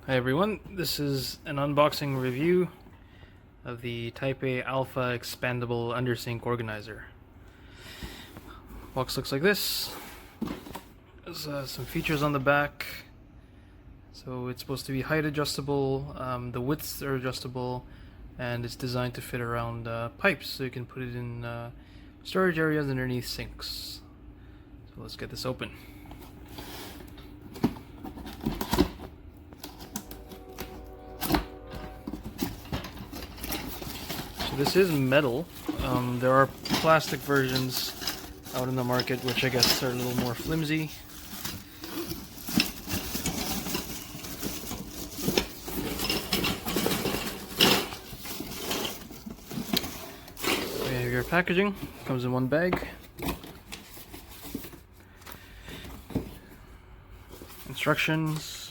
Hi everyone, this is an unboxing review of the Type A Alpha Expandable Undersink Organizer. Box looks like this. There's some features on the back. So it's supposed to be height adjustable, the widths are adjustable, and it's designed to fit around pipes, so you can put it in storage areas underneath sinks. So let's get this open. This is metal. There are plastic versions out in the market which I guess are a little more flimsy. So you have your packaging, comes in one bag. Instructions.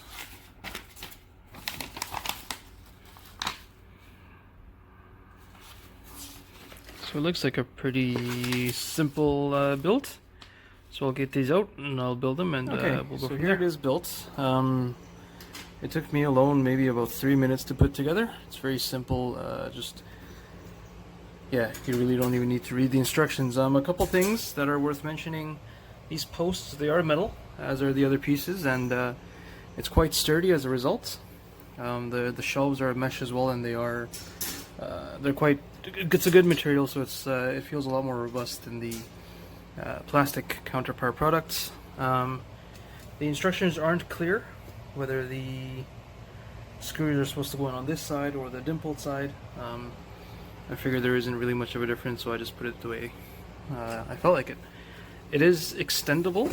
So it looks like a pretty simple build. So I'll get these out and I'll build them, and we'll go so from here. It is built. It took me alone maybe about 3 minutes to put together. It's very simple. Yeah, you really don't even need to read the instructions. A couple things that are worth mentioning. These posts, they are metal, as are the other pieces, and it's quite sturdy as a result. The shelves are mesh as well, and they're quite. It's a good material, so it feels a lot more robust than the plastic counterpart products. The instructions aren't clear whether the screws are supposed to go in on this side or the dimpled side. I figured there isn't really much of a difference, so I just put it the way I felt like it. It is extendable,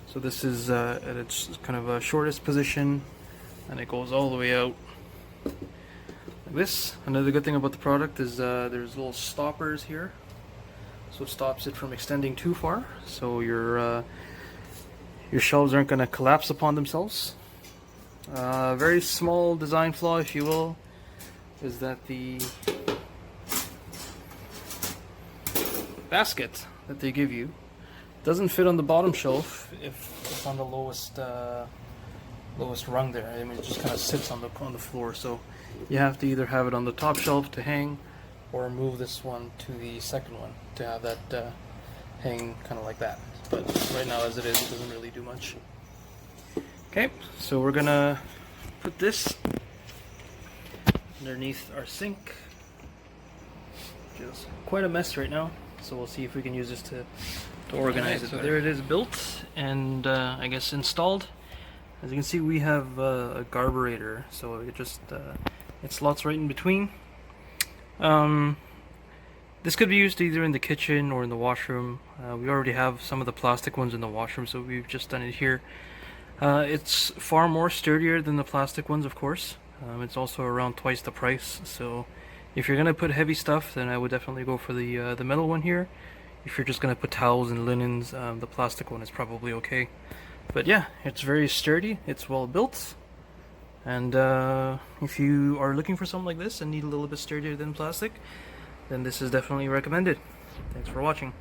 so this is at its kind of a shortest position, and it goes all the way out. This. Another good thing about the product is there's little stoppers here, so it stops it from extending too far, so your shelves aren't going to collapse upon themselves. Very small design flaw, if you will, is that the basket that they give you doesn't fit on the bottom shelf if it's on the lowest rung there. I mean, it just kind of sits on the floor, so you have to either have it on the top shelf to hang, or move this one to the second one to have that hang kind of like that. But right now, as it is, it doesn't really do much. Okay, so we're gonna put this underneath our sink, which is quite a mess right now. So we'll see if we can use this to organize it. So there it is, built and I guess installed. As you can see, we have a garburator, so it just it slots right in between. This could be used either in the kitchen or in the washroom. We already have some of the plastic ones in the washroom, so we've just done it here. It's far more sturdier than the plastic ones, of course. It's also around twice the price, so if you're gonna put heavy stuff, then I would definitely go for the metal one here. If you're just gonna put towels and linens, the plastic one is probably okay. But yeah, it's very sturdy, it's well built, and if you are looking for something like this and need a little bit sturdier than plastic, then this is definitely recommended. Thanks for watching.